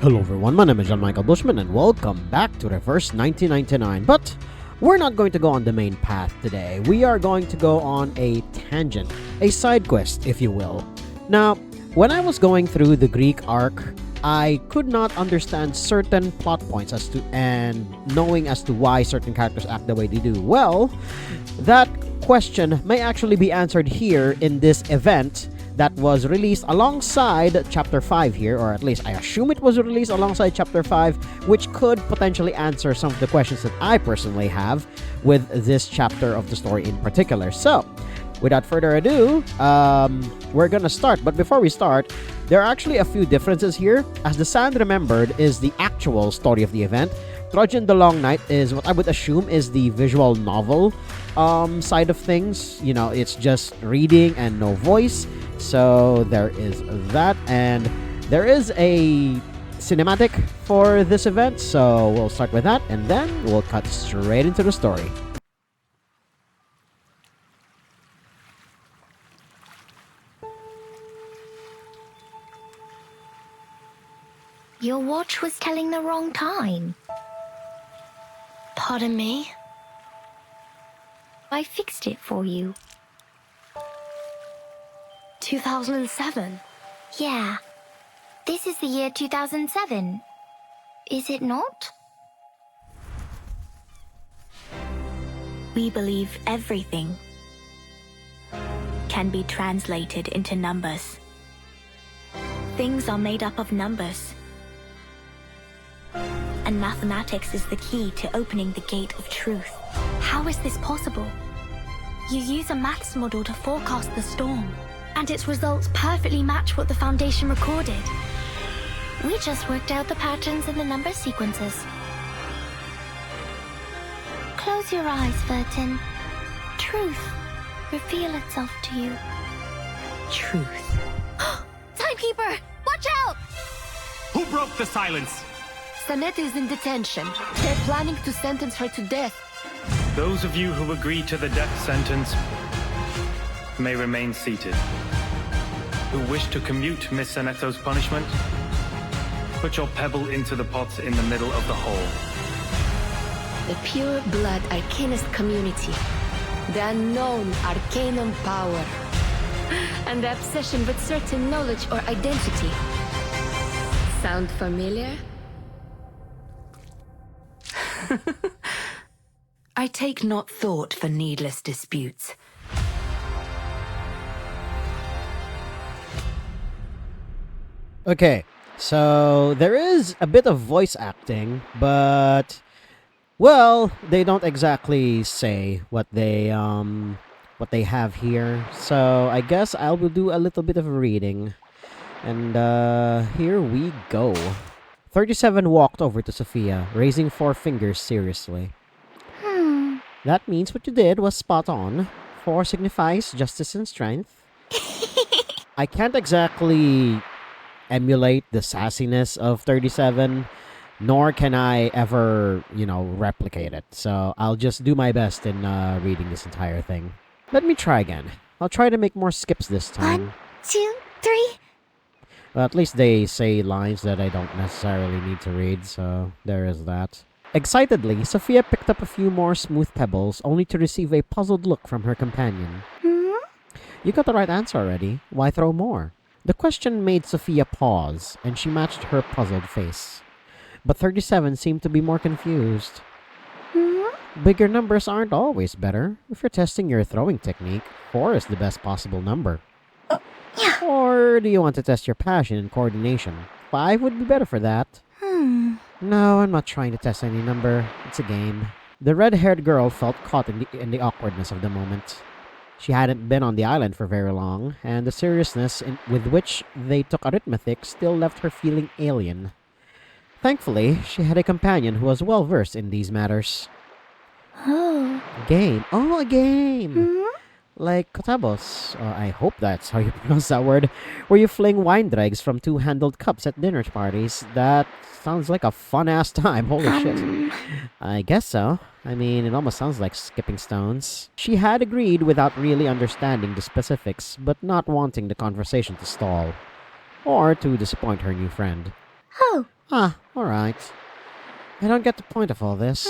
Hello everyone, my name is John Michael Bushman and welcome back to Reverse 1999. But we're not going to go on the main path today. We are going to go on a tangent, a side quest, if you will. Now, when I was going through the Greek arc, I could not understand certain plot points and knowing as to why certain characters act the way they do. Well, that question may actually be answered here in this event that was released alongside Chapter 5 here, or at least I assume it was released alongside Chapter 5, which could potentially answer some of the questions that I personally have with this chapter of the story in particular. So, without further ado, we're gonna start. But before we start, there are actually a few differences here, as The Sand Remembered is the actual story of the event. Trojan the Long Night is what I would assume is the visual novel side of things. You know, it's just reading and no voice. So there is that, and there is a cinematic for this event, so we'll start with that, and then we'll cut straight into the story. Your watch was telling the wrong time. Pardon me? I fixed it for you. 2007? Yeah. This is the year 2007. Is it not? We believe everything can be translated into numbers. Things are made up of numbers. And mathematics is the key to opening the gate of truth. How is this possible? You use a maths model to forecast the storm, and its results perfectly match what the Foundation recorded. We just worked out the patterns in the number sequences. Close your eyes, Vertin. Truth reveal itself to you. Truth. Timekeeper! Watch out! Who broke the silence? Sanet is in detention. They're planning to sentence her to death. Those of you who agree to the death sentence may remain seated. Who wish to commute Miss Saneto's punishment, put your pebble into the pot in the middle of the hole. The pure blood arcanist community. The unknown arcanum power. And the obsession with certain knowledge or identity. Sound familiar? I take not thought for needless disputes. Okay, so there is a bit of voice acting, but well, they don't exactly say what they have here. So I guess I will do a little bit of reading. And here we go. 37 walked over to Sophia, raising 4 fingers seriously. That means what you did was spot on. 4 signifies justice and strength. I can't exactly emulate the sassiness of 37, nor can I ever, replicate it. So I'll just do my best in reading this entire thing. Let me try again. I'll try to make more skips this time. 1, 2, 3. Well, at least they say lines that I don't necessarily need to read, so there is that. Excitedly, Sophia picked up a few more smooth pebbles, only to receive a puzzled look from her companion. You got the right answer already. Why throw more? The question made Sophia pause, and she matched her puzzled face. But 37 seemed to be more confused. Bigger numbers aren't always better. If you're testing your throwing technique, 4 is the best possible number. Or do you want to test your passion and coordination? 5 would be better for that. No, I'm not trying to test any number. It's a game. The red-haired girl felt caught in the awkwardness of the moment. She hadn't been on the island for very long, and the seriousness with which they took arithmetic still left her feeling alien. Thankfully, she had a companion who was well-versed in these matters. Game. Oh, a game! Like kotabos, I hope that's how you pronounce that word, where you fling wine dregs from 2-handled cups at dinner parties. That sounds like a fun-ass time, holy shit. I guess so. I mean, it almost sounds like skipping stones. She had agreed without really understanding the specifics, but not wanting the conversation to stall, or to disappoint her new friend. Ah, alright. I don't get the point of all this.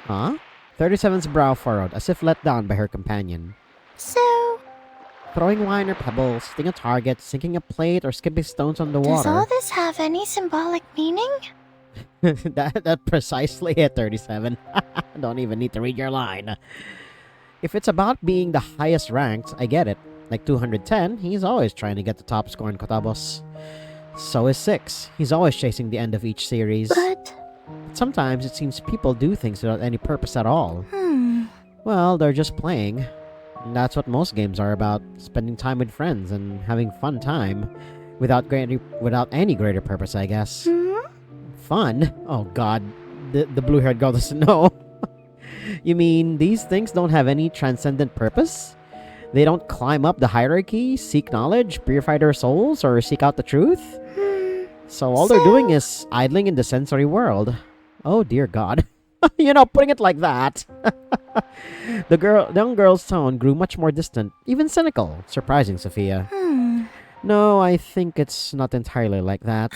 Huh? 37's brow furrowed, as if let down by her companion. So, Throwing wine or pebbles, hitting a target, sinking a plate, or skipping stones on the does all water. this have any symbolic meaning? that precisely it, 37. Don't even need to read your line. If it's about being the highest ranked, I get it. Like 210, he's always trying to get the top score in Kotabos. So is 6. He's always chasing the end of each series. But, Sometimes it seems people do things without any purpose at all. hmm. Well, they're just playing. And that's what most games are about, spending time with friends and having fun time. Without any greater purpose, I guess. Fun? Oh god, the blue-haired girl doesn't know. You mean these things don't have any transcendent purpose? They don't climb up the hierarchy, seek knowledge, purify their souls, or seek out the truth? So all they're doing is idling in the sensory world. Oh dear god. Putting it like that. The young girl's tone grew much more distant, even cynical, surprising Sophia. No, I think it's not entirely like that.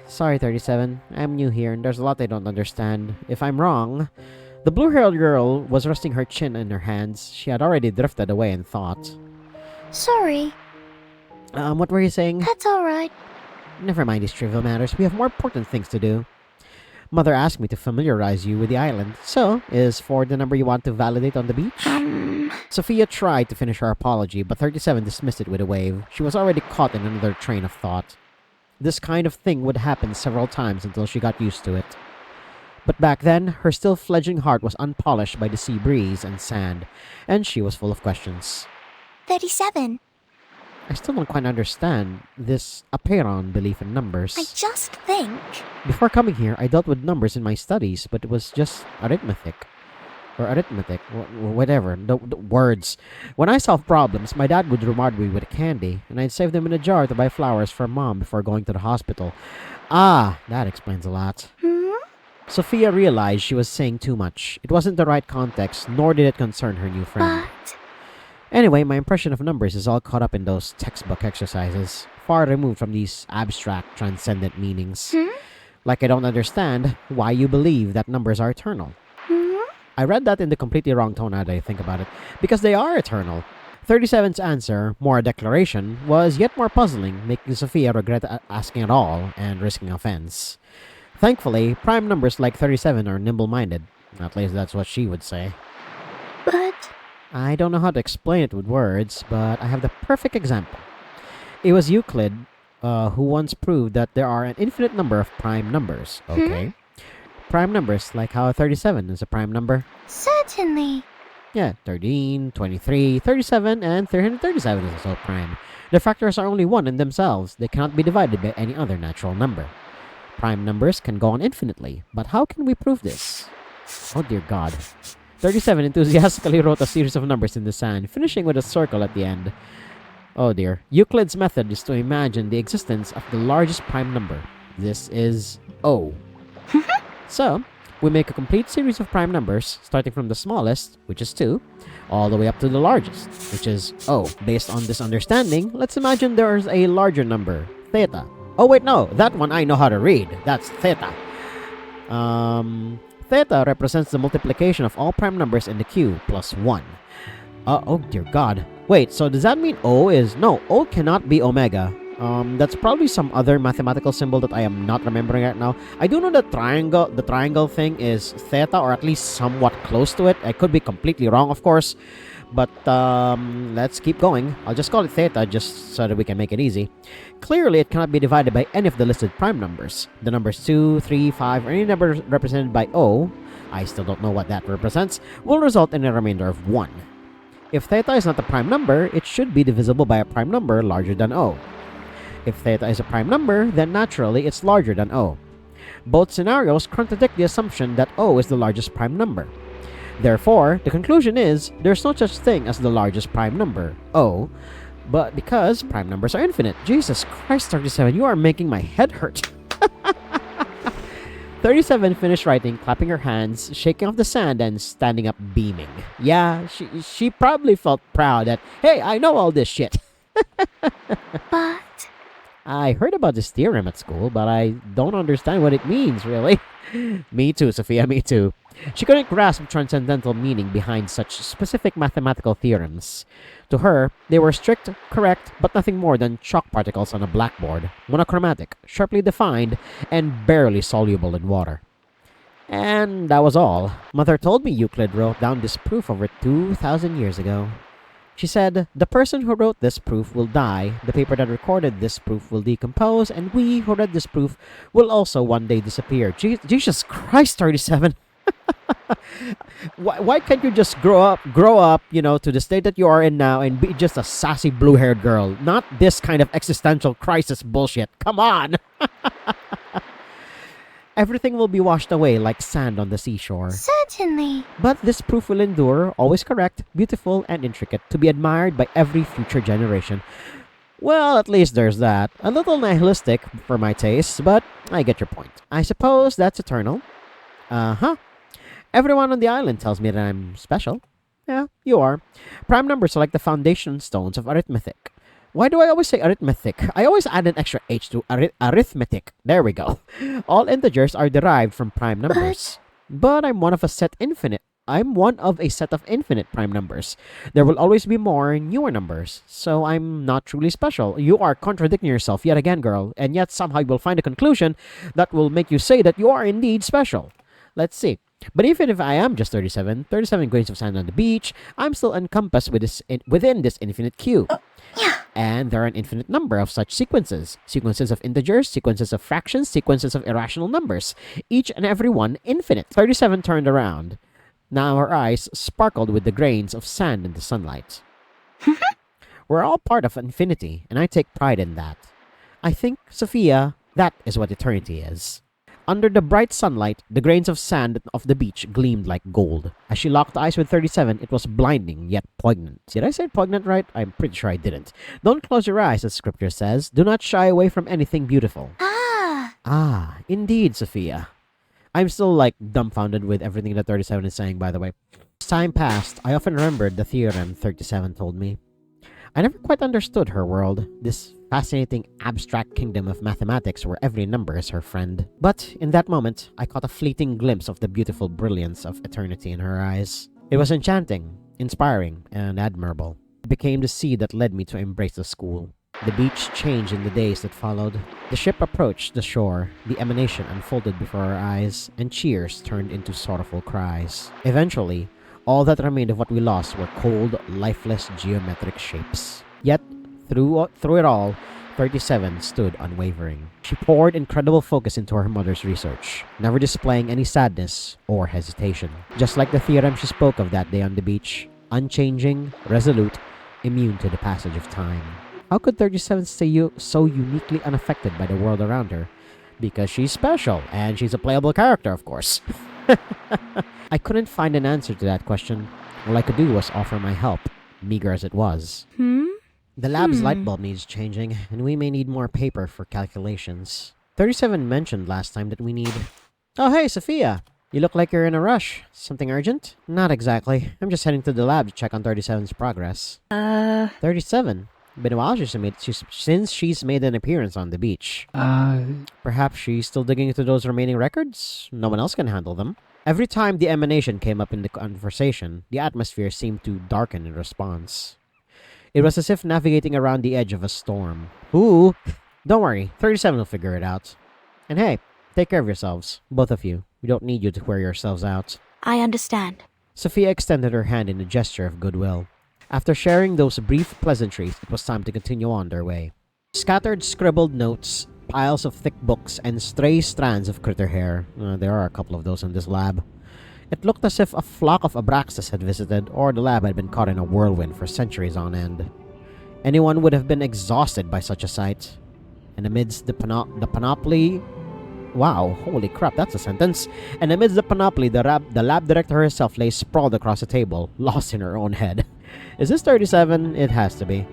Sorry, 37. I'm new here, and there's a lot I don't understand. If I'm wrong... The blue-haired girl was resting her chin in her hands. She had already drifted away in thought. Sorry. What were you saying? That's alright. Never mind these trivial matters. We have more important things to do. Mother asked me to familiarize you with the island. So, is 4 the number you want to validate on the beach? Sophia tried to finish her apology, but 37 dismissed it with a wave. She was already caught in another train of thought. This kind of thing would happen several times until she got used to it. But back then, her still fledgling heart was unpolished by the sea breeze and sand, and she was full of questions. 37. I still don't quite understand this apeiron belief in numbers. I just think... Before coming here, I dealt with numbers in my studies, but it was just arithmetic. Whatever, the words. When I solved problems, my dad would reward me with candy, and I'd save them in a jar to buy flowers for Mom before going to the hospital. Ah, that explains a lot. Sophia realized she was saying too much. It wasn't the right context, nor did it concern her new friend. But... Anyway, my impression of numbers is all caught up in those textbook exercises, far removed from these abstract, transcendent meanings. Like I don't understand why you believe that numbers are eternal. I read that in the completely wrong tone now that I think about it, because they are eternal. 37's answer, more a declaration, was yet more puzzling, making Sophia regret asking at all and risking offense. Thankfully, prime numbers like 37 are nimble-minded. At least that's what she would say. But... I don't know how to explain it with words, but I have the perfect example. It was Euclid who once proved that there are an infinite number of prime numbers, okay? Prime numbers, like how 37 is a prime number. Certainly. Yeah, 13, 23, 37, and 337 is also prime. The factors are only one in themselves. They cannot be divided by any other natural number. Prime numbers can go on infinitely, but how can we prove this? Oh dear god. 37 enthusiastically wrote a series of numbers in the sand, finishing with a circle at the end. Oh dear. Euclid's method is to imagine the existence of the largest prime number. This is O. So, we make a complete series of prime numbers, starting from the smallest, which is 2, all the way up to the largest, which is O. Based on this understanding, let's imagine there's a larger number, theta. Oh wait, no, that one I know how to read. That's theta. Theta represents the multiplication of all prime numbers in the queue, plus 1. Oh dear god. Wait, so does that mean O is... No, O cannot be omega. That's probably some other mathematical symbol that I am not remembering right now. I do know the triangle thing is theta, or at least somewhat close to it. I could be completely wrong, of course. But, let's keep going. I'll just call it theta, just so that we can make it easy. Clearly, it cannot be divided by any of the listed prime numbers. The numbers 2, 3, 5, or any number represented by O, I still don't know what that represents, will result in a remainder of 1. If theta is not a prime number, it should be divisible by a prime number larger than O. If theta is a prime number, then naturally it's larger than O. Both scenarios contradict the assumption that O is the largest prime number. Therefore, the conclusion is, there's no such thing as the largest prime number, O, but because prime numbers are infinite. Jesus Christ, 37, you are making my head hurt. 37 finished writing, clapping her hands, shaking off the sand, and standing up beaming. Yeah, she probably felt proud that, hey, I know all this shit. But... I heard about this theorem at school, but I don't understand what it means, really. Me too, Sophia, me too. She couldn't grasp the transcendental meaning behind such specific mathematical theorems. To her, they were strict, correct, but nothing more than chalk particles on a blackboard, monochromatic, sharply defined, and barely soluble in water. And that was all. Mother told me Euclid wrote down this proof over 2,000 years ago. She said, the person who wrote this proof will die, the paper that recorded this proof will decompose, and we who read this proof will also one day disappear. Jesus Christ, 37! Why can't you just grow up, to the state that you are in now and be just a sassy blue-haired girl? Not this kind of existential crisis bullshit. Come on! Everything will be washed away like sand on the seashore. Certainly. But this proof will endure, always correct, beautiful, and intricate, to be admired by every future generation. Well, at least there's that. A little nihilistic for my taste, but I get your point. I suppose that's eternal. Uh-huh. Everyone on the island tells me that I'm special. Yeah, you are. Prime numbers are like the foundation stones of arithmetic. Why do I always say arithmetic? I always add an extra H to arithmetic. There we go. All integers are derived from prime numbers. But I'm one of a set of infinite prime numbers. There will always be more newer numbers. So I'm not truly special. You are contradicting yourself yet again, girl. And yet somehow you will find a conclusion that will make you say that you are indeed special. Let's see. But even if I am just 37 grains of sand on the beach, I'm still encompassed within this infinite cube. And there are an infinite number of such sequences. Sequences of integers, sequences of fractions, sequences of irrational numbers. Each and every one infinite. 37 turned around. Now her eyes sparkled with the grains of sand in the sunlight. We're all part of infinity, and I take pride in that. I think, Sophia, that is what eternity is. Under the bright sunlight, the grains of sand of the beach gleamed like gold. As she locked eyes with 37, it was blinding yet poignant. Did I say poignant right? I'm pretty sure I didn't. Don't close your eyes, as scripture says. Do not shy away from anything beautiful. Ah, indeed, Sophia. I'm still, dumbfounded with everything that 37 is saying, by the way. As time passed, I often remembered the theorem 37 told me. I never quite understood her world, this fascinating abstract kingdom of mathematics where every number is her friend. But in that moment, I caught a fleeting glimpse of the beautiful brilliance of eternity in her eyes. It was enchanting, inspiring, and admirable. It became the seed that led me to embrace the school. The beach changed in the days that followed. The ship approached the shore, the emanation unfolded before our eyes, and cheers turned into sorrowful cries. Eventually, all that remained of what we lost were cold, lifeless geometric shapes. Yet, through it all, 37 stood unwavering. She poured incredible focus into her mother's research, never displaying any sadness or hesitation. Just like the theorem she spoke of that day on the beach, unchanging, resolute, immune to the passage of time. How could 37 stay so uniquely unaffected by the world around her? Because she's special, and she's a playable character, of course. I couldn't find an answer to that question. All I could do was offer my help, meager as it was. The lab's light bulb needs changing, and we may need more paper for calculations. 37 mentioned last time that we need... Oh, hey, Sophia! You look like you're in a rush. Something urgent? Not exactly. I'm just heading to the lab to check on 37's progress. 37? Been a while since she's made an appearance on the beach. Perhaps she's still digging into those remaining records? No one else can handle them. Every time the emanation came up in the conversation, the atmosphere seemed to darken in response. It was as if navigating around the edge of a storm. Ooh! Don't worry, 37 will figure it out. And hey, take care of yourselves, both of you. We don't need you to wear yourselves out. I understand. Sophia extended her hand in a gesture of goodwill. After sharing those brief pleasantries, it was time to continue on their way. Scattered scribbled notes, piles of thick books, and stray strands of critter hair. There are a couple of those in this lab. It looked as if a flock of Abraxas had visited, or the lab had been caught in a whirlwind for centuries on end. Anyone would have been exhausted by such a sight. And amidst the panoply... Wow, holy crap, that's a sentence. And amidst the panoply, the lab director herself lay sprawled across a table, lost in her own head. Is this 37? It has to be.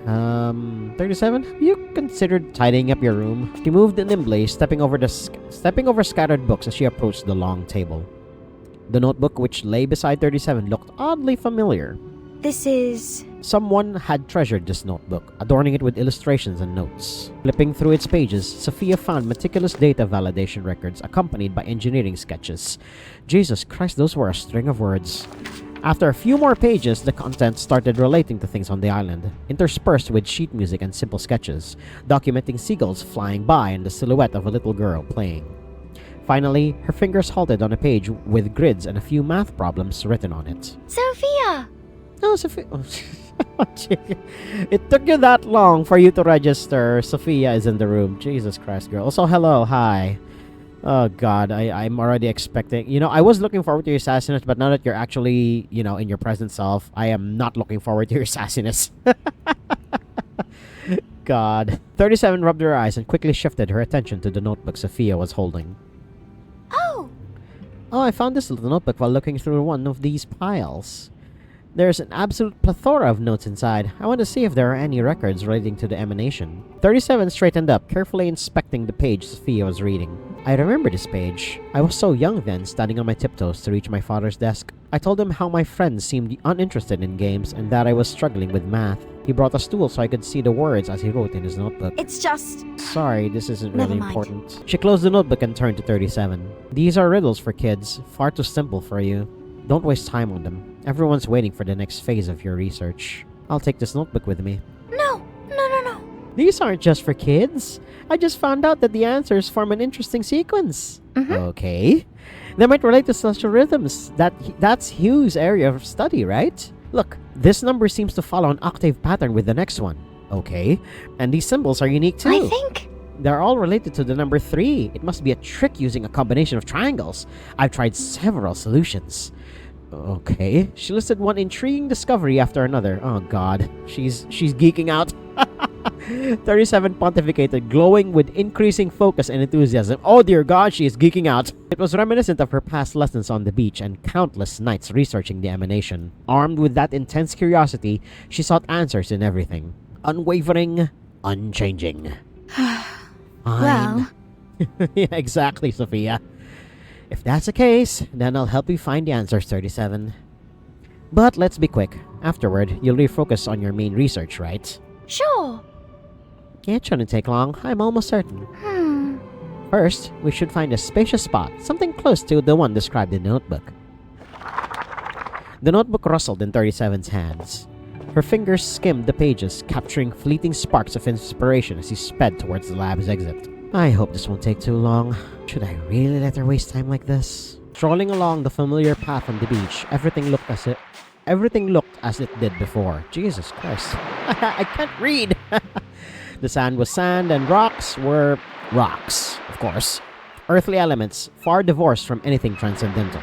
37? Have you considered tidying up your room? She moved nimbly, stepping over scattered books as she approached the long table. The notebook which lay beside 37 looked oddly familiar. This is... Someone had treasured this notebook, adorning it with illustrations and notes. Flipping through its pages, Sophia found meticulous data validation records accompanied by engineering sketches. Jesus Christ, those were a string of words. After a few more pages, the content started relating to things on the island, interspersed with sheet music and simple sketches, documenting seagulls flying by and the silhouette of a little girl playing. Finally, her fingers halted on a page with grids and a few math problems written on it. Sophia! Oh, Sophia. It took you that long for you to register. Sophia is in the room. Jesus Christ, girl. Also, hello. Hi. Oh, God. I'm already expecting... I was looking forward to your sassiness, but now that you're actually, in your present self, I am not looking forward to your sassiness. God. 37 rubbed her eyes and quickly shifted her attention to the notebook Sophia was holding. Oh, I found this little notebook while looking through one of these piles. There's an absolute plethora of notes inside. I want to see if there are any records relating to the emanation. 37 straightened up, carefully inspecting the page Sophia was reading. I remember this page. I was so young then, standing on my tiptoes to reach my father's desk. I told him how my friends seemed uninterested in games and that I was struggling with math. He brought a stool so I could see the words as he wrote in his notebook. It's just... Sorry, this isn't Never really mind. important. She closed the notebook and turned to 37. These are riddles for kids, far too simple for you. Don't waste time on them. Everyone's waiting for the next phase of your research. I'll take this notebook with me. No. These aren't just for kids. I just found out that the answers form an interesting sequence. Okay. They might relate to celestial rhythms. That's Hugh's area of study, right? Look, this number seems to follow an octave pattern with the next one. Okay. And these symbols are unique too. I think... They're all related to the number 3. It must be a trick using a combination of triangles. I've tried several solutions. Okay. She listed one intriguing discovery after another. Oh God. She's geeking out. 37 pontificated, glowing with increasing focus and enthusiasm. Oh dear God, she is geeking out. It was reminiscent of her past lessons on the beach and countless nights researching the emanation. Armed with that intense curiosity, she sought answers in everything. Unwavering, unchanging. Well... Yeah, exactly, Sophia. If that's the case, then I'll help you find the answers, 37. But let's be quick. Afterward, you'll refocus on your main research, right? Sure. It shouldn't take long, I'm almost certain. First, we should find a spacious spot, something close to the one described in the notebook. The notebook rustled in 37's hands. Her fingers skimmed the pages, capturing fleeting sparks of inspiration as he sped towards the lab's exit. I hope this won't take too long. Should I really let her waste time like this? Strolling along the familiar path on the beach, everything looked as it did before. Jesus Christ. I can't read! The sand was sand and rocks were rocks, of course. Earthly elements, far divorced from anything transcendental.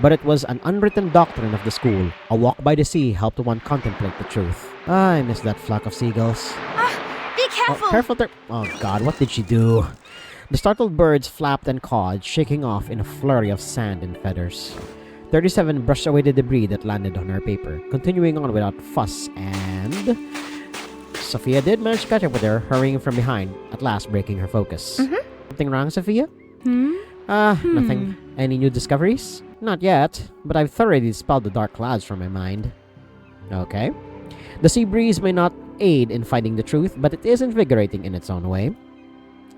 But it was an unwritten doctrine of the school. A walk by the sea helped one contemplate the truth. I miss that flock of seagulls. Be careful! Oh, careful there. Oh God, what did she do? The startled birds flapped and cawed, shaking off in a flurry of sand and feathers. 37 brushed away the debris that landed on her paper, continuing on without fuss, and... Sophia did manage to catch up with her, hurrying from behind, at last breaking her focus. Something wrong, Sophia? Nothing. Any new discoveries? Not yet, but I've thoroughly dispelled the dark clouds from my mind. Okay. The sea breeze may not aid in finding the truth, but it is invigorating in its own way.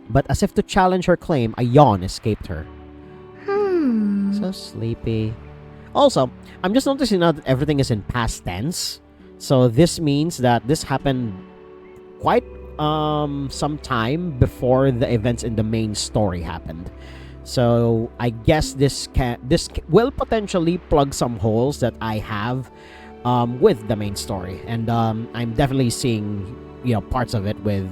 But as if to challenge her claim, a yawn escaped her. So sleepy. Also, I'm just noticing now that everything is in past tense. So this means that this happened quite some time before the events in the main story happened. So I guess this will potentially plug some holes that I have with the main story, and I'm definitely seeing parts of it with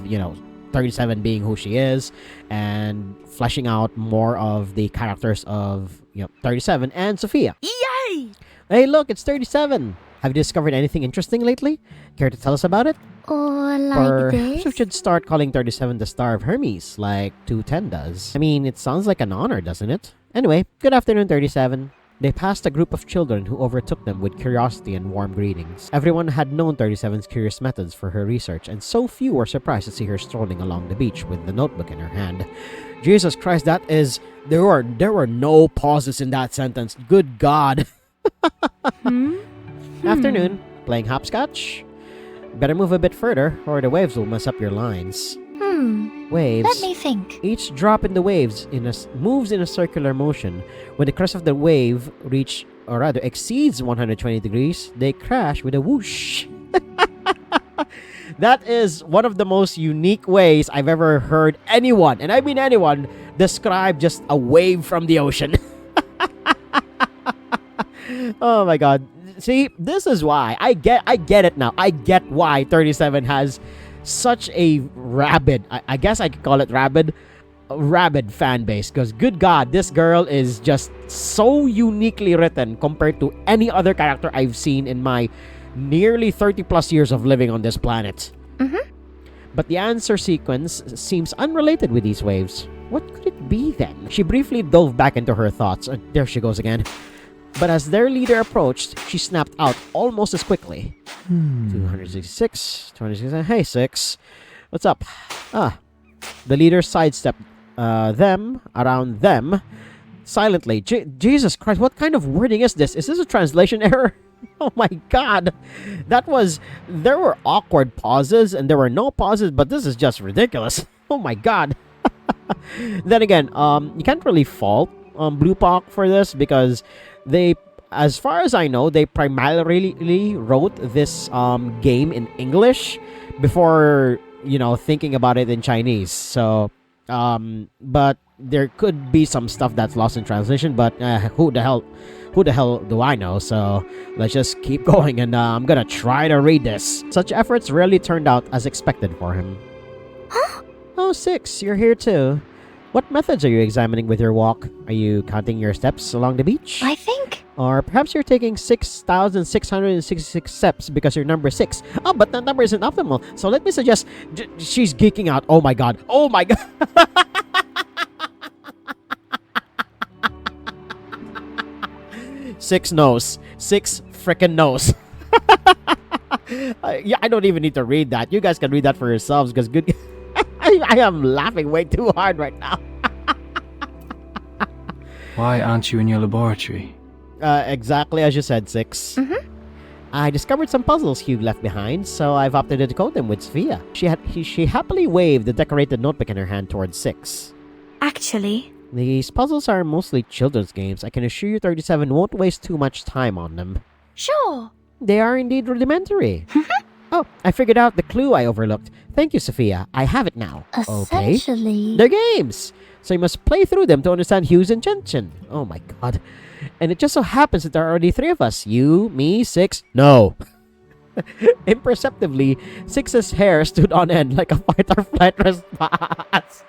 37 being who she is, and fleshing out more of the characters of 37 and Sophia. Yay! Hey, look, it's 37. Have you discovered anything interesting lately? Care to tell us about it? Or like Perhaps we this? should start calling 37 the Star of Hermes, like 210 does. I mean, it sounds like an honor, doesn't it? Anyway, good afternoon, 37. They passed a group of children who overtook them with curiosity and warm greetings. Everyone had known 37's curious methods for her research, and so few were surprised to see her strolling along the beach with the notebook in her hand. Jesus Christ, there were no pauses in that sentence. Good God. Afternoon. Playing hopscotch? Better move a bit further, or the waves will mess up your lines. Waves. Let me think. Each drop in the waves moves in a circular motion. When the crest of the wave exceeds 120 degrees, they crash with a whoosh. That is one of the most unique ways I've ever heard anyone, and I mean anyone, describe just a wave from the ocean. Oh my god. See, this is why. I get it now. I get why 37 has such a rabid, I guess I could call it rabid fan base, because good god, this girl is just so uniquely written compared to any other character I've seen in my nearly 30 plus years of living on this planet. But the answer sequence seems unrelated with these waves. What could it be then? She briefly dove back into her thoughts. There she goes again. But as their leader approached, she snapped out almost as quickly. 266, 266. Hey, 6. What's up? The leader sidestepped around them, silently. Jesus Christ, what kind of wording is this? Is this a translation error? Oh my god. There were awkward pauses and there were no pauses, but this is just ridiculous. Oh my god. Then again, you can't really fault Blue Pac for this, because they, as far as I know, they primarily wrote this game in English before, thinking about it in Chinese. So, but there could be some stuff that's lost in translation, but who the hell do I know? So let's just keep going, and I'm gonna try to read this. Such efforts rarely turned out as expected for him. Oh, 6, you're here too. What methods are you examining with your walk? Are you counting your steps along the beach? I think. Or perhaps you're taking 6,666 steps because you're number 6. Oh, but that number isn't optimal. So let me suggest... she's geeking out. Oh my god. Oh my god. 6 knows. 6 frickin' knows. Yeah, I don't even need to read that. You guys can read that for yourselves, because good... I am laughing way too hard right now. Why aren't you in your laboratory? Exactly as you said, 6. I discovered some puzzles Hugh left behind, so I've opted to decode them with Sophia. She happily waved the decorated notebook in her hand towards 6. Actually, These puzzles are mostly children's games. I can assure you 37 won't waste too much time on them. sure. They are indeed rudimentary. Oh, I figured out the clue I overlooked. Thank you, Sophia. I have it now. Okay. Essentially. They're games, so you must play through them to understand Hugh's intention. Oh my god. And it just so happens that there are already 3 of us. You, me, 6. No. Imperceptibly, 6's hair stood on end like a fight or flight response.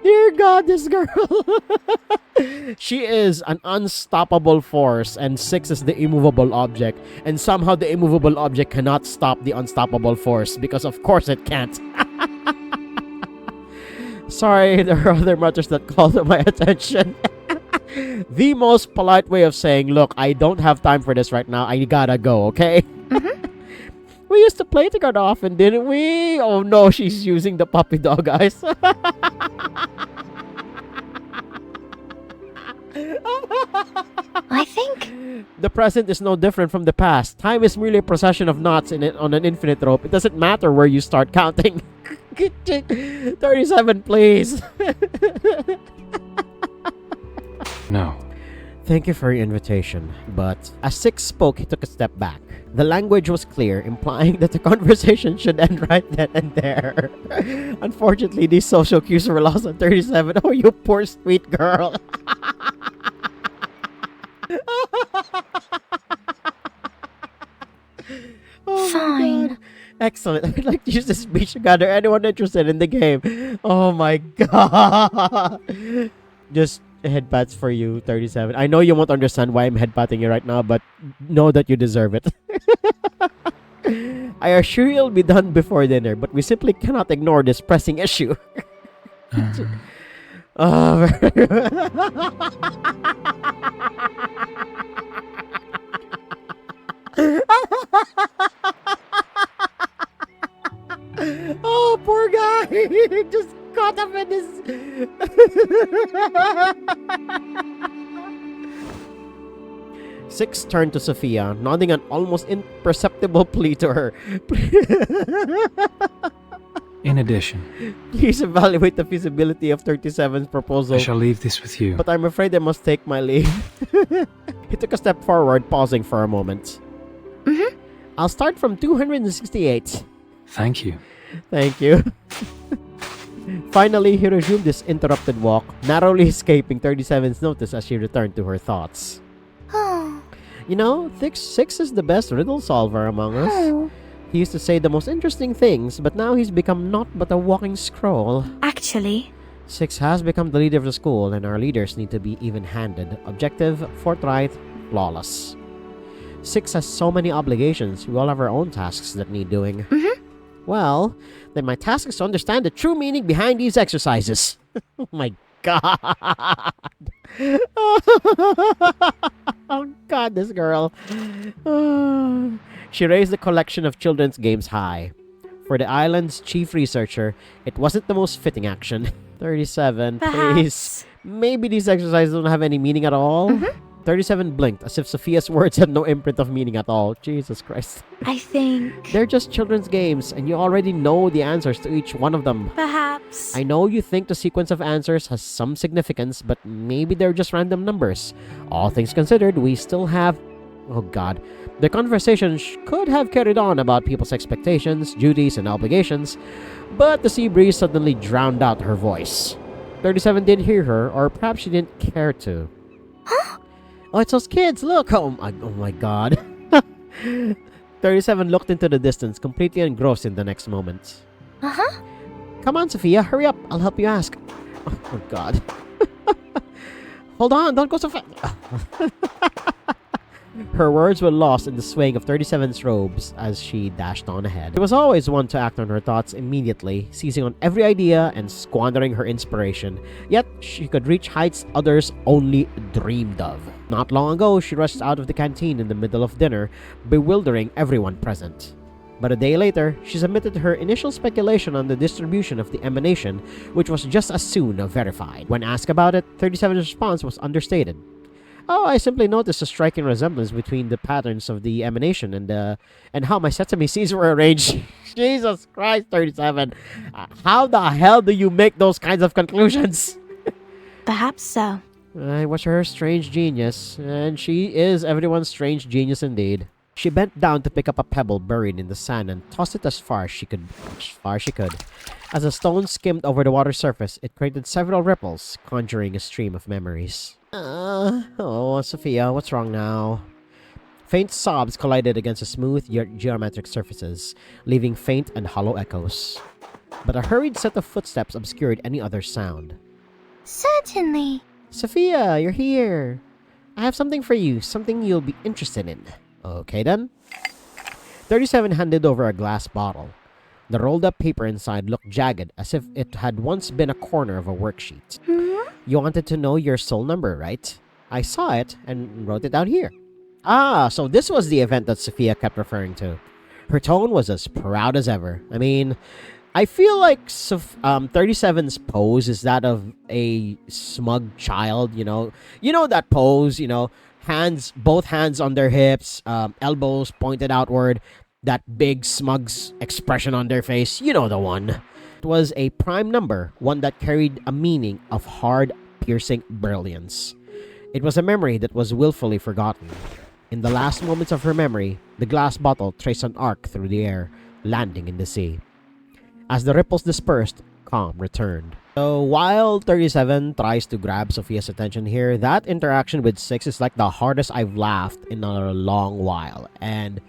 Dear God, this girl. She is an unstoppable force, and 6 is the immovable object. And somehow the immovable object cannot stop the unstoppable force, because of course it can't. Sorry, there are other matters that call to my attention. The most polite way of saying, look, I don't have time for this right now. I gotta go, okay? We used to play together often, didn't we? Oh no, she's using the puppy dog, guys. I think. The present is no different from the past. Time is merely a procession of knots on an infinite rope. It doesn't matter where you start counting. 37, please. No. Thank you for your invitation, but as 6 spoke, he took a step back. The language was clear, implying that the conversation should end right then and there. Unfortunately, these social cues were lost on 37. Oh, you poor sweet girl. Oh Fine. my god. Excellent. I'd like to use this speech to gather anyone interested in the game. Oh my god. Just headpats for you, 37. I know you won't understand why I'm headpatting you right now, but know that you deserve it. I assure you it'll be done before dinner, but we simply cannot ignore this pressing issue. Oh, oh, poor guy. Just What happened is... Six turned to Sophia, nodding an almost imperceptible plea to her. In addition, Please evaluate the feasibility of 37's proposal. I shall leave this with you. But I'm afraid I must take my leave. He took a step forward, pausing for a moment. I'll start from 268. Thank you. Thank you. Finally, he resumed his interrupted walk, narrowly escaping 37's notice as she returned to her thoughts. Oh. You know, Six is the best riddle solver among us. Oh. He used to say the most interesting things, but now he's become naught but a walking scroll. Actually, Six has become the leader of the school, and our leaders need to be even-handed, objective, forthright, flawless. Six has so many obligations. We all have our own tasks that need doing. Well, then my task is to understand the true meaning behind these exercises. Oh my god. Oh god, this girl. She raised the collection of children's games high. For the island's chief researcher, it wasn't the most fitting action. 37, please. perhaps. Maybe these exercises don't have any meaning at all? 37 blinked, as if Sophia's words had no imprint of meaning at all. Jesus Christ. I think They're just children's games, and you already know the answers to each one of them. perhaps. I know you think the sequence of answers has some significance, but maybe they're just random numbers. All things considered, we still have... Oh god. The conversation could have carried on about people's expectations, duties, and obligations, but the sea breeze suddenly drowned out her voice. 37 did hear her, or perhaps she didn't care to. Oh, it's those kids, look! Oh my god. 37 looked into the distance, completely engrossed in the next moment. Come on, Sophia, hurry up. I'll help you ask. Oh god. Hold on, don't go so fast. Her words were lost in the swaying of 37's robes as she dashed on ahead. She was always one to act on her thoughts immediately, seizing on every idea and squandering her inspiration. Yet, she could reach heights others only dreamed of. Not long ago, she rushed out of the canteen in the middle of dinner, bewildering everyone present. But a day later, she submitted her initial speculation on the distribution of the emanation, which was just as soon verified. When asked about it, 37's response was understated. Oh, I simply noticed a striking resemblance between the patterns of the emanation and how my sesame seeds were arranged. Jesus Christ, 37. How the hell do you make those kinds of conclusions? Perhaps so. I was her strange genius, and she is everyone's strange genius indeed. She bent down to pick up a pebble buried in the sand and tossed it as far as she could. As the stone skimmed over the water surface, it created several ripples, conjuring a stream of memories. Oh, Sophia, what's wrong now? Faint sobs collided against the smooth geometric surfaces, leaving faint and hollow echoes. But a hurried set of footsteps obscured any other sound. Certainly. Sophia, you're here. I have something for you, something you'll be interested in. Okay then. 37 handed over a glass bottle. The rolled up paper inside looked jagged, as if it had once been a corner of a worksheet. You wanted to know your soul number, right? I saw it and wrote it out here. Ah, so this was the event that Sophia kept referring to. Her tone was as proud as ever. I mean, I feel like 37's pose is that of a smug child, you know. You know that pose, you know, both hands on their hips, elbows pointed outward, that big smug expression on their face. You know the one. It was a prime number, one that carried a meaning of hard, piercing brilliance. It was a memory that was willfully forgotten. In the last moments of her memory, the glass bottle traced an arc through the air, landing in the sea. As the ripples dispersed, calm returned. So while 37 tries to grab Sophia's attention here, that interaction with 6 is like the hardest I've laughed in a long while. And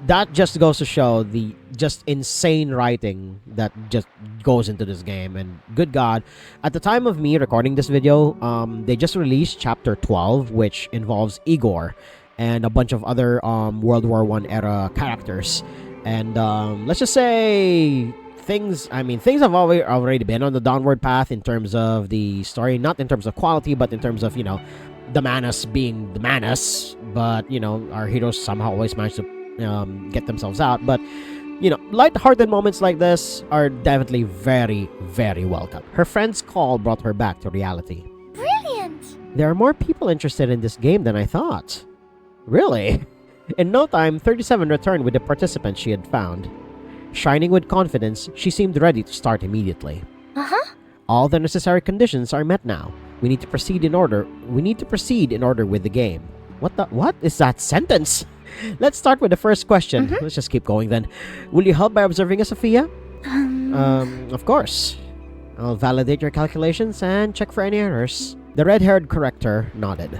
that just goes to show the just insane writing that just goes into this game. And good God, at the time of me recording this video, they just released chapter 12, which involves Igor and a bunch of other World War I era characters. And let's just say things have already been on the downward path in terms of the story, not in terms of quality, but in terms of, you know, the Manus being the Manus. But, you know, our heroes somehow always manage to get themselves out. But You know, light-hearted moments like this are definitely very, very welcome. Her friend's call brought her back to reality. Brilliant! There are more people interested in this game than I thought. Really? In no time, 37 returned with the participants she had found. Shining with confidence, she seemed ready to start immediately. Uh-huh. All the necessary conditions are met now. We need to proceed in order with the game. What is that sentence? Let's start with the first question. Let's just keep going then. Will you help by observing us, Sophia? Of course. I'll validate your calculations and check for any errors. The red-haired corrector nodded.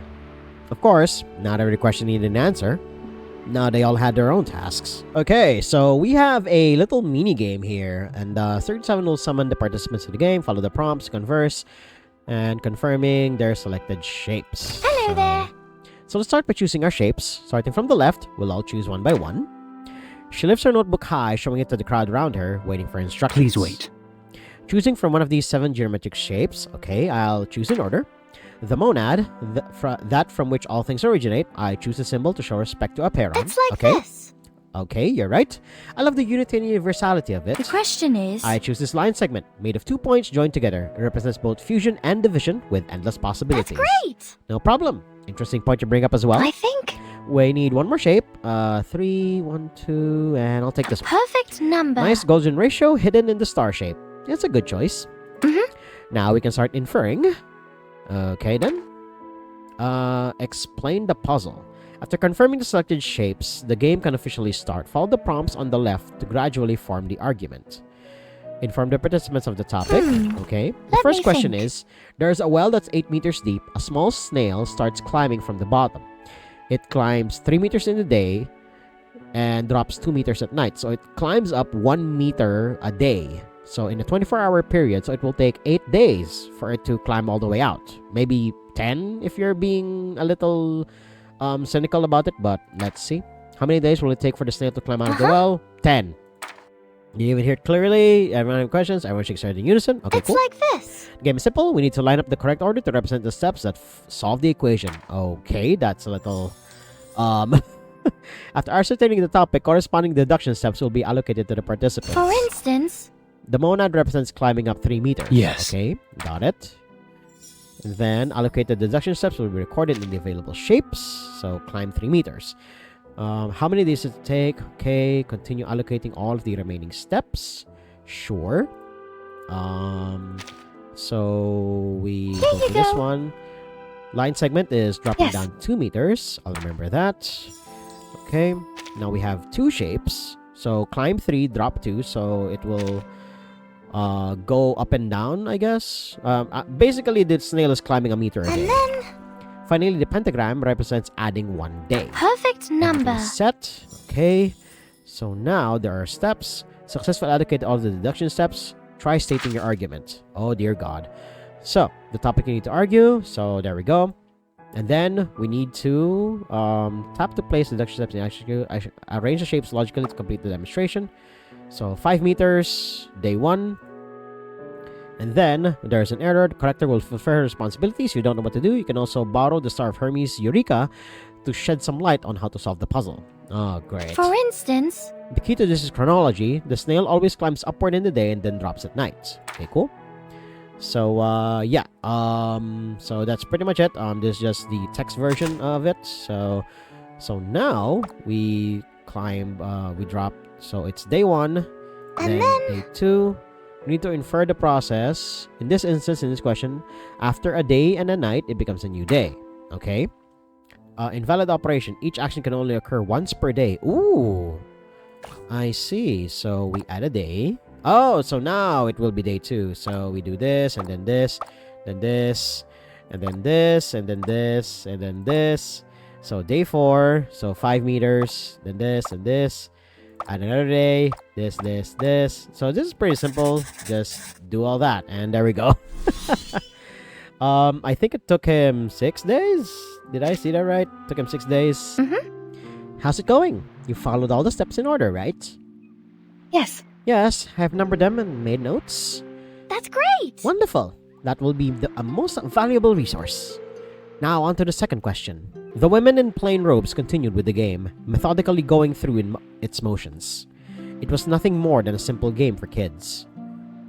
Of course, not every question needed an answer. Now they all had their own tasks. Okay, so we have a little mini-game here, and 37 will summon the participants to the game, follow the prompts, converse, and confirming their selected shapes. Hello there. So let's start by choosing our shapes. Starting from the left, we'll all choose one by one. She lifts her notebook high, showing it to the crowd around her, waiting for instructions. Please wait. Choosing from one of these 7 geometric shapes. Okay, I'll choose in order. The monad, that from which all things originate, I choose a symbol to show respect to a pair. It's like okay? this. Okay, you're right. I love the unity and universality of it. The question is... I choose this line segment, made of 2 points joined together. It represents both fusion and division with endless possibilities. That's great. No problem. Interesting point you bring up as well. I think. We need one more shape. 3, 1, 2, and I'll take this one. Perfect number. Nice golden ratio hidden in the star shape. It's a good choice. Now we can start inferring. Okay then. Explain the puzzle. After confirming the selected shapes, the game can officially start. Follow the prompts on the left to gradually form the argument. Inform the participants of the topic. Okay. The Let first me question think. is, there's a well that's 8 meters deep. A small snail starts climbing from the bottom. It climbs 3 meters in the day and drops 2 meters at night. So it climbs up 1 meter a day. So in a 24-hour period, so it will take 8 days for it to climb all the way out. Maybe 10 if you're being a little cynical about it, but let's see. How many days will it take for the snail to climb out of the well? 10. You even hear it clearly? Everyone have questions? Everyone shakes their head in unison? Okay, It's cool. like this. The game is simple. We need to line up the correct order to represent the steps that solve the equation. Okay, that's a little... After ascertaining the topic, corresponding deduction steps will be allocated to the participants. For instance... The monad represents climbing up 3 meters. Yes. Okay, got it. And then allocated deduction steps will be recorded in the available shapes. So climb 3 meters. How many days does it take? Okay, continue allocating all of the remaining steps. Sure. So we Here go you to this go. one. Line segment is dropping Yes. down 2 meters. I'll remember that. Okay, now we have 2 shapes. So climb 3, drop 2. So it will go up and down, I guess. Basically, the snail is climbing a meter a day. And then... Finally, the pentagram represents adding 1 day. Perfect number. Everything's set. Okay. So now there are steps. Successfully allocate all the deduction steps. Try stating your argument. Oh dear God. So the topic you need to argue. So there we go. And then we need to tap to place deduction steps in execute. I should arrange the shapes logically to complete the demonstration. So 5 meters, day 1. And then there's an error. The corrector will fulfill her responsibilities. If you don't know what to do, you can also borrow the Star of Hermes Eureka to shed some light on how to solve the puzzle. Oh, great. For instance... The key to this is chronology. The snail always climbs upward in the day and then drops at night. Okay, cool. So, yeah. So that's pretty much it. This is just the text version of it. So now we climb, we drop. So it's day 1. And then day 2. We need to infer the process. In this instance, in this question, after a day and a night, it becomes a new day. Okay? Invalid operation. Each action can only occur once per day. Ooh. I see. So we add a day. Oh, so now it will be day 2. So we do this, and then this, then this, and then this, and then this, and then this. So day 4. So 5 meters. Then this, and this. Add another day. This, this, this. So this is pretty simple. Just do all that. And there we go. I think it took him 6 days. Did I see that right? Took him 6 days. How's it going? You followed all the steps in order, right? Yes. Yes, I've numbered them and made notes. That's great. Wonderful. That will be a most valuable resource. Now on to the second question. The women in plain robes continued with the game, methodically going through its motions. It was nothing more than a simple game for kids.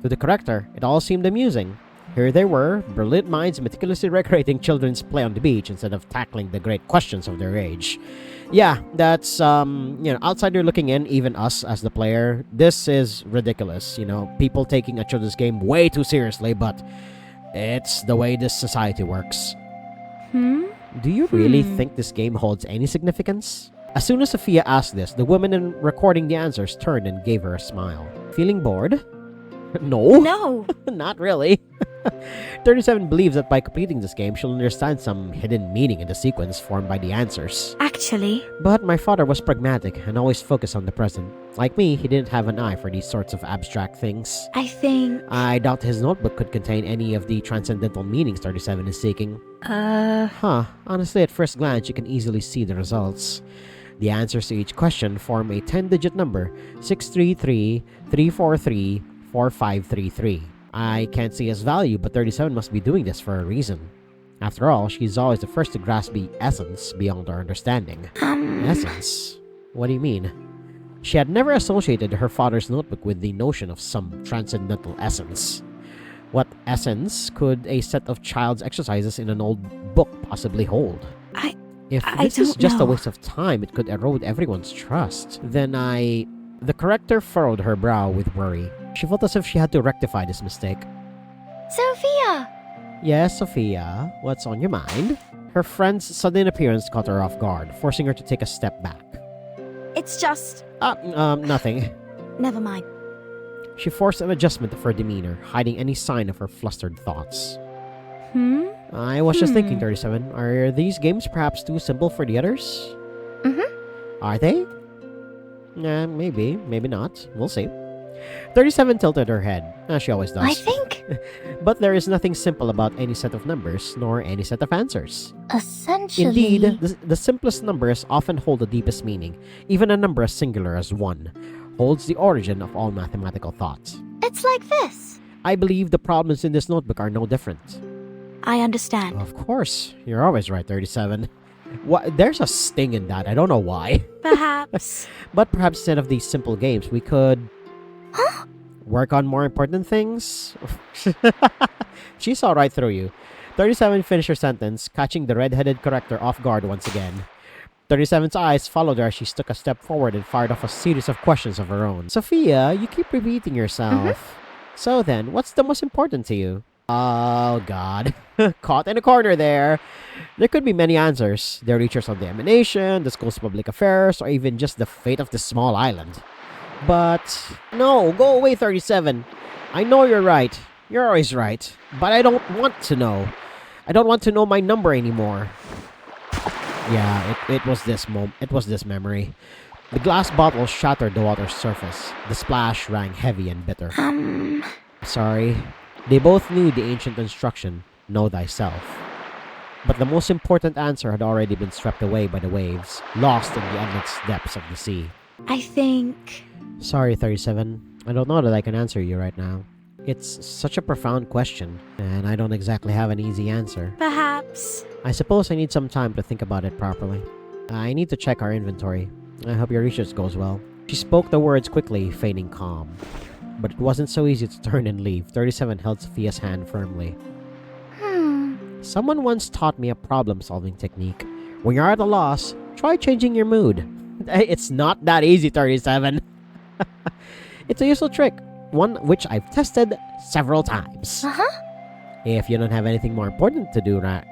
To the corrector, it all seemed amusing. Here they were, brilliant minds meticulously recreating children's play on the beach instead of tackling the great questions of their age. Yeah, that's, outsider looking in, even us as the player, this is ridiculous. People taking a children's game way too seriously, but it's the way this society works. Do you really think this game holds any significance? As soon as Sophia asked this, the woman in recording the answers turned and gave her a smile. Feeling bored? No, not really. 37 believes that by completing this game, she'll understand some hidden meaning in the sequence formed by the answers. Actually, But my father was pragmatic and always focused on the present. Like me, he didn't have an eye for these sorts of abstract things. I think... I doubt his notebook could contain any of the transcendental meanings 37 is seeking. Honestly, at first glance, you can easily see the results. The answers to each question form a 10-digit number, 633-343-4533. I can't see his value, but 37 must be doing this for a reason. After all, she's always the first to grasp the essence beyond our understanding. Essence? What do you mean? She had never associated her father's notebook with the notion of some transcendental essence. What essence could a set of child's exercises in an old book possibly hold? If this is just a waste of time, it could erode everyone's trust. The corrector furrowed her brow with worry. She felt as if she had to rectify this mistake. Sophia! Yes, Sophia, what's on your mind? Her friend's sudden appearance caught her off guard, forcing her to take a step back. It's just... Nothing. Never mind. She forced an adjustment of her demeanor, hiding any sign of her flustered thoughts. I was just thinking, 37, are these games perhaps too simple for the others? Are they? Maybe, maybe not. We'll see. 37 tilted her head, as she always does. I think... But there is nothing simple about any set of numbers, nor any set of answers. Essentially... Indeed, the simplest numbers often hold the deepest meaning. Even a number as singular as 1 holds the origin of all mathematical thought. It's like this. I believe the problems in this notebook are no different. I understand. Of course. You're always right, 37. There's a sting in that. I don't know why. Perhaps. But perhaps instead of these simple games, we could... work on more important things? She saw right through you. 37 finished her sentence, catching the red-headed corrector off guard once again. 37's eyes followed her as she took a step forward and fired off a series of questions of her own. Sophia, you keep repeating yourself. So then, what's the most important to you? Oh, God. Caught in a corner there. There could be many answers. The research of the emanation, the school's public affairs, or even just the fate of this small island. But, no, go away, 37. I know you're right. You're always right. But I don't want to know. I don't want to know my number anymore. Yeah, it was this memory. The glass bottle shattered the water's surface. The splash rang heavy and bitter. Sorry. They both knew the ancient instruction, know thyself. But the most important answer had already been swept away by the waves, lost in the endless depths of the sea. I think... Sorry, 37. I don't know that I can answer you right now. It's such a profound question, and I don't exactly have an easy answer. Perhaps. I suppose I need some time to think about it properly. I need to check our inventory. I hope your research goes well. She spoke the words quickly, feigning calm. But it wasn't so easy to turn and leave. 37 held Sophia's hand firmly. Someone once taught me a problem-solving technique. When you're at a loss, try changing your mood. It's not that easy, 37. It's a useful trick, one which I've tested several times. If you don't have anything more important to do right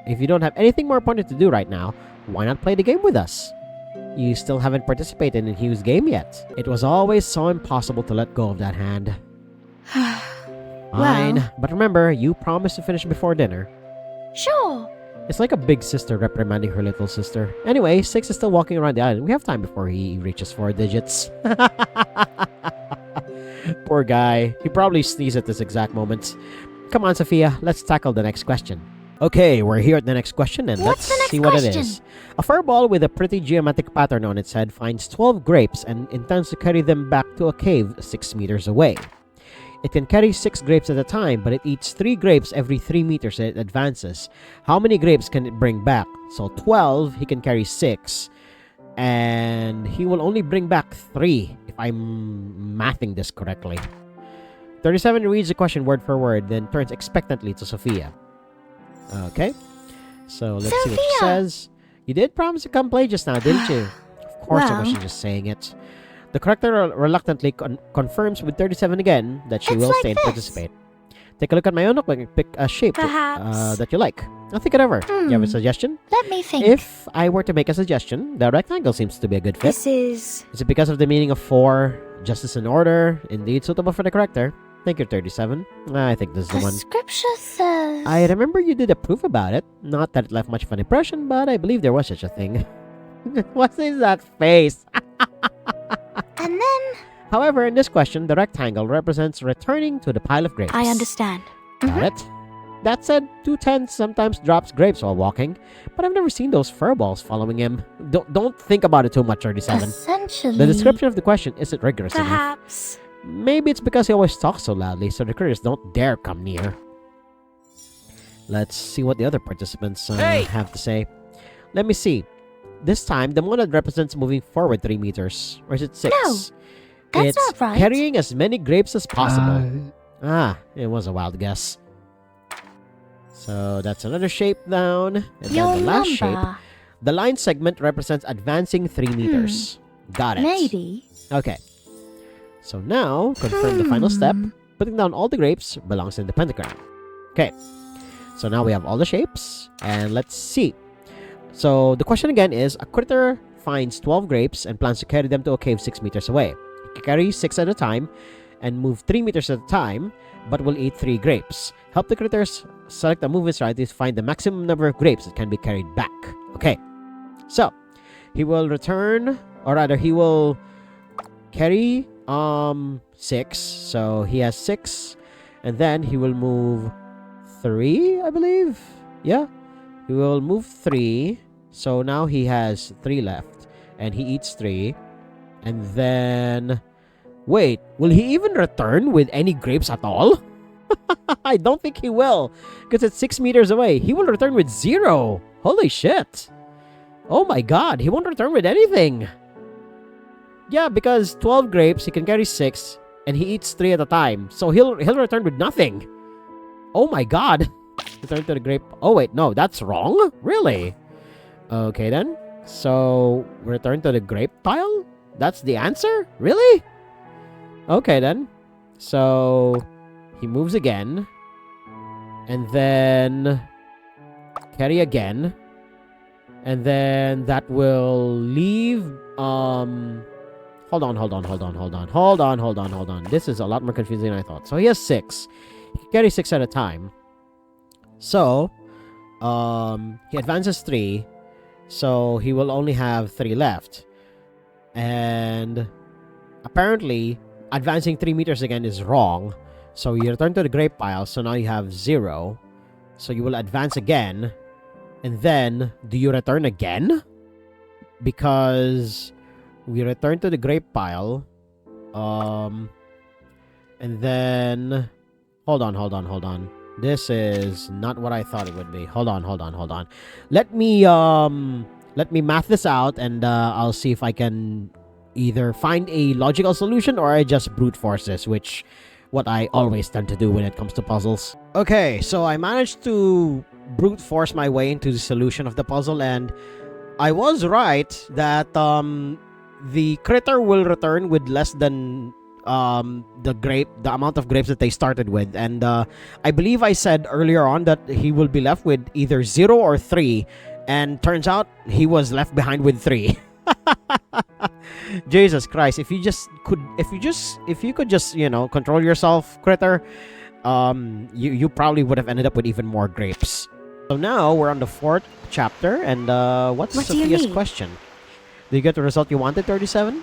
now, why not play the game with us? You still haven't participated in Hugh's game yet. It was always so impossible to let go of that hand. Fine, but remember, you promised to finish before dinner. Sure. It's like a big sister reprimanding her little sister. Anyway, 6 is still walking around the island. We have time before he reaches 4 digits. Poor guy. He probably sneezed at this exact moment. Come on, Sophia. Let's tackle the next question. Okay, we're here at the next question, and What's the let's next see what it question? is. A furball with a pretty geometric pattern on its head finds 12 grapes and intends to carry them back to a cave 6 meters away. It can carry 6 grapes at a time, but it eats 3 grapes every 3 meters it advances. How many grapes can it bring back? So 12, he can carry 6. And he will only bring back 3 if I'm mathing this correctly. 37 reads the question word for word, then turns expectantly to Sophia. Okay. So let's see what she says. You did promise to come play just now, didn't you? Of course I wasn't just saying it. The corrector reluctantly confirms with 37 again that she will stay and participate. Take a look at my own notebook and pick a shape that you like. I'll think it over. You have a suggestion? Let me think. If I were to make a suggestion, the rectangle seems to be a good fit. Is it because of the meaning of 4? Justice and order? Indeed suitable for the corrector. Thank you, 37. I think this is the one. Scripture says... I remember you did approve about it. Not that it left much of an impression, but I believe there was such a thing. What is that face? And then... However, in this question, the rectangle represents returning to the pile of grapes. I understand. Got it? That said, 210 sometimes drops grapes while walking, but I've never seen those furballs following him. Don't think about it too much, 37. Essentially... The description of the question isn't rigorous enough. Perhaps. Maybe it's because he always talks so loudly, so the critters don't dare come near. Let's see what the other participants have to say. Let me see. This time, the monad represents moving forward 3 meters. Or is it 6? No, that's it's not right. carrying as many grapes as possible. It was a wild guess. So that's another shape down. And then the last shape. The line segment represents advancing 3 meters. Got it. Maybe. Okay. So now, confirm the final step. Putting down all the grapes belongs in the pentagram. Okay. So now we have all the shapes. And let's see. So the question again is, a critter finds 12 grapes and plans to carry them to a cave 6 meters away. He carries 6 at a time and move 3 meters at a time, but will eat 3 grapes. Help the critters select a movement strategy to find the maximum number of grapes that can be carried back. Okay. So, he will return, or rather, he will carry 6. So he has 6, and then he will move 3, I believe. Yeah. He will move 3. So now he has 3 left, and he eats 3. And then, wait, will he even return with any grapes at all? I don't think he will, because it's 6 meters away. He will return with 0. Holy shit. Oh my god, he won't return with anything. Yeah, because 12 grapes, he can carry 6, and he eats 3 at a time. So he'll return with nothing. Oh my god. Return to the grape. Oh wait, no, that's wrong? Really? Okay then. So, return to the grape pile? That's the answer? Really? Okay then. So, he moves again. And then carry again. And then that will leave hold on. This is a lot more confusing than I thought. So he has 6. He can carry 6 at a time. So he advances 3. So he will only have 3 left. And apparently advancing 3 meters again is wrong. So you return to the grape pile. So now you have 0. So you will advance again. And then, do you return again? Because we return to the grape pile. And then... Hold on. This is not what I thought it would be. Hold on. Let me math this out, and I'll see if I can either find a logical solution or I just brute force this, which what I always tend to do when it comes to puzzles. Okay, so I managed to brute force my way into the solution of the puzzle, and I was right that the critter will return with less than the amount of grapes that they started with, and I believe I said earlier on that he will be left with either 0 or 3, and turns out he was left behind with 3. Jesus Christ, if you could just control yourself, critter, you probably would have ended up with even more grapes. So now we're on the 4th chapter, and what's Sophia's question? Did you get the result you wanted, 37?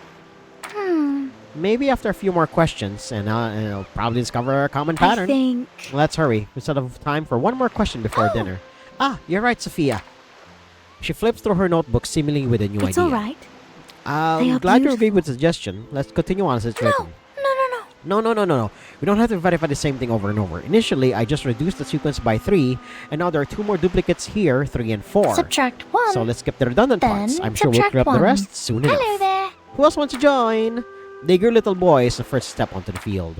Maybe after a few more questions, and I'll probably discover a common pattern. I think... Let's hurry. We still have time for one more question before dinner. Ah, you're right, Sophia. She flips through her notebook, seemingly with a new idea. It's all right. I'm glad you agreed with the suggestion. Let's continue on as it's written. No. We don't have to verify the same thing over and over. Initially, I just reduced the sequence by 3, and now there are 2 more duplicates here, 3 and 4. Subtract 1. So let's skip the redundant parts. I'm sure we'll clear up the rest soon enough. Hello there. Who else wants to join? The eager little boy is the first step onto the field.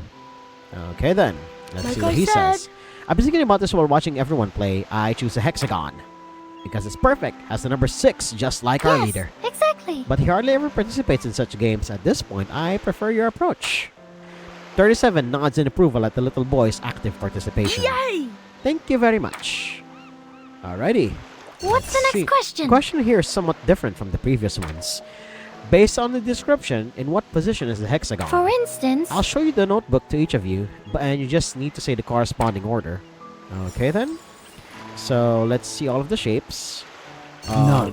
Okay then, let's see what he says. I've been thinking about this while watching everyone play. I choose a hexagon. Because it's perfect, has the number 6, just like our leader. Exactly. But he hardly ever participates in such games. At this point, I prefer your approach. 37 nods in approval at the little boy's active participation. Yay! Thank you very much. Alrighty. What's the next question? The question here is somewhat different from the previous ones. Based on the description, in what position is the hexagon? For instance, I'll show you the notebook to each of you, and you just need to say the corresponding order. Okay then. So let's see all of the shapes. No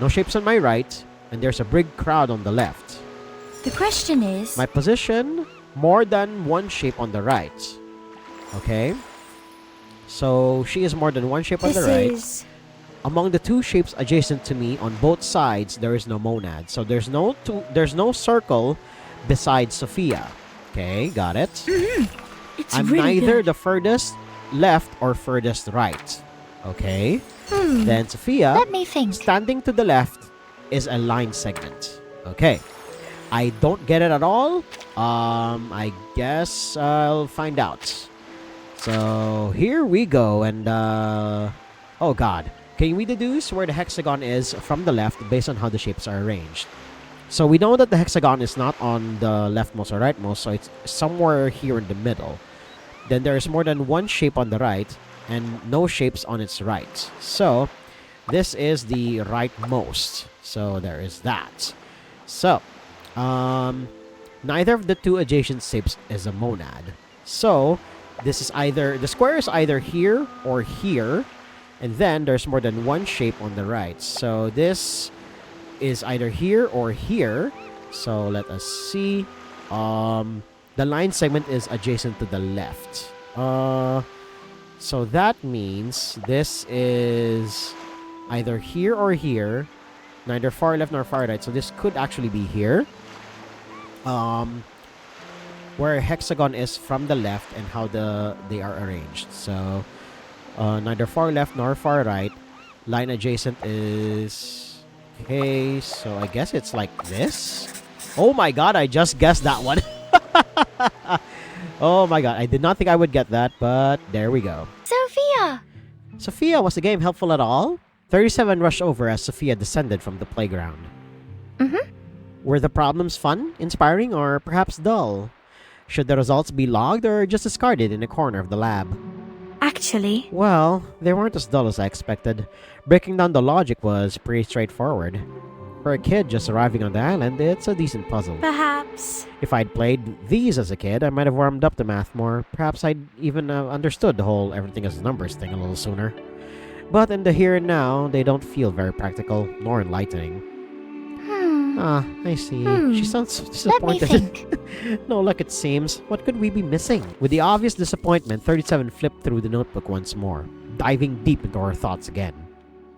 shapes on my right, and there's a big crowd on the left. the question is, My position, more than one shape on the right. Okay. So she is more than one shape on the right. Among the two shapes adjacent to me on both sides, there is no monad. So there's no circle besides Sophia. Okay, got it. It's I'm really neither good. the furthest left or furthest right. Okay. Then Sophia, let me think. standing to the left, is a line segment. Okay. I don't get it at all. I guess I'll find out. So here we go, and oh god. Can we deduce where the hexagon is from the left based on how the shapes are arranged? So we know that the hexagon is not on the leftmost or rightmost, so it's somewhere here in the middle. Then there is more than one shape on the right and no shapes on its right. So this is the rightmost. So there is that. So neither of the two adjacent shapes is a monad. So this is either, the square is either here or here. And then there's more than one shape on the right. So this is either here or here. So let us see. The line segment is adjacent to the left. So that means this is either here or here. Neither far left nor far right. So this could actually be here. Where hexagon is from the left and how they are arranged. So neither far left nor far right. Line adjacent is... Okay, so I guess it's like this. Oh my god, I just guessed that one. Oh my god, I did not think I would get that, but there we go. Sophia! Sophia, was the game helpful at all? 37 rushed over as Sophia descended from the playground. Were the problems fun, inspiring, or perhaps dull? Should the results be logged or just discarded in a corner of the lab? Actually, Well, they weren't as dull as I expected. Breaking down the logic was pretty straightforward. For a kid just arriving on the island, it's a decent puzzle. perhaps. If I'd played these as a kid, I might have warmed up to math more. Perhaps I'd even understood the whole everything is numbers thing a little sooner. But in the here and now, they don't feel very practical nor enlightening. Ah, I see. She sounds so Let me disappointed. think. No luck it seems. What could we be missing? With the obvious disappointment, 37 flipped through the notebook once more, diving deep into her thoughts again.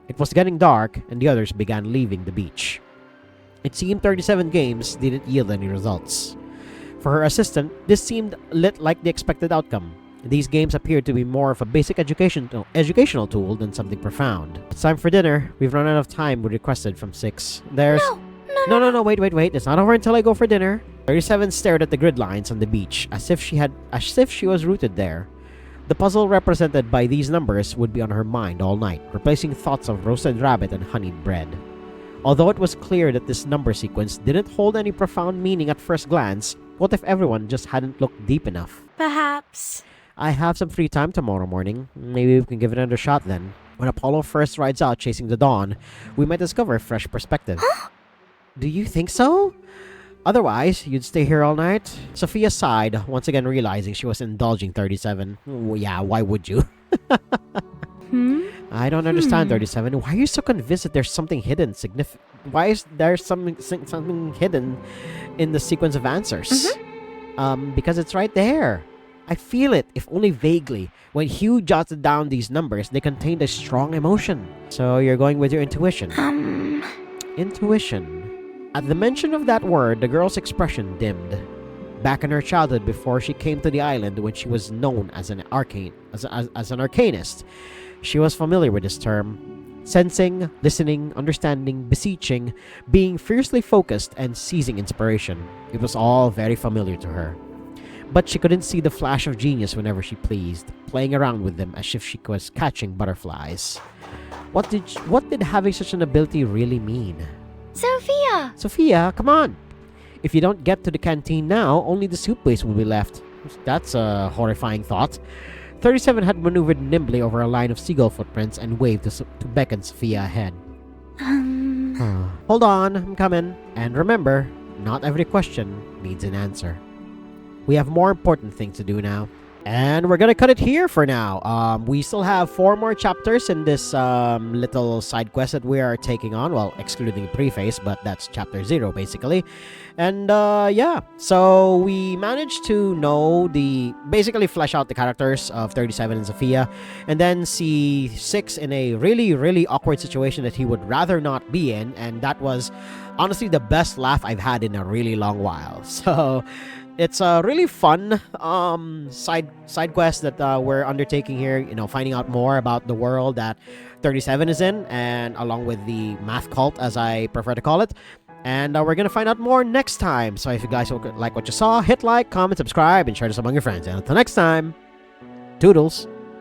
It was getting dark, and the others began leaving the beach. It seemed 37 games didn't yield any results. For her assistant, this seemed lit like the expected outcome. These games appeared to be more of a basic educational tool than something profound. It's time for dinner. We've run out of time we requested from 6. There's... No, wait. It's not over until I go for dinner. 37 stared at the grid lines on the beach as if she was rooted there. The puzzle represented by these numbers would be on her mind all night, replacing thoughts of roasted rabbit and honeyed bread. Although it was clear that this number sequence didn't hold any profound meaning at first glance, what if everyone just hadn't looked deep enough? Perhaps. I have some free time tomorrow morning. Maybe we can give it another shot then. When Apollo first rides out chasing the dawn, we might discover a fresh perspective. Do you think so? Otherwise, you'd stay here all night? Sophia sighed, once again realizing she was indulging 37. Well, yeah, why would you? I don't understand 37. Why are you so convinced that there's something hidden? Why is there something hidden in the sequence of answers? Because it's right there. I feel it, if only vaguely. When Hugh jotted down these numbers, they contained a strong emotion. So you're going with your intuition. Intuition. At the mention of that word, the girl's expression dimmed. Back in her childhood, before she came to the island, when she was known as an arcanist, she was familiar with this term. Sensing, listening, understanding, beseeching, being fiercely focused, and seizing inspiration. It was all very familiar to her. But she couldn't see the flash of genius whenever she pleased, playing around with them as if she was catching butterflies. What did having such an ability really mean? Sophia! Sophia, come on! If you don't get to the canteen now, only the soup base will be left. That's a horrifying thought. 37 had maneuvered nimbly over a line of seagull footprints and waved to beckon Sophia ahead. Hold on, I'm coming. And remember, not every question needs an answer. We have more important things to do now. And we're gonna cut it here for now. We still have 4 more chapters in this little side quest that we are taking on. Well, excluding the preface, but that's chapter 0 basically. And yeah, so we managed to basically flesh out the characters of 37 and Sophia, and then see 6 in a really, really awkward situation that he would rather not be in, and that was honestly the best laugh I've had in a really long while. So it's a really fun side quest that we're undertaking here, finding out more about the world that 37 is in, and along with the math cult, as I prefer to call it. And we're going to find out more next time. So if you guys like what you saw, hit like, comment, subscribe, and share this among your friends. And until next time, toodles.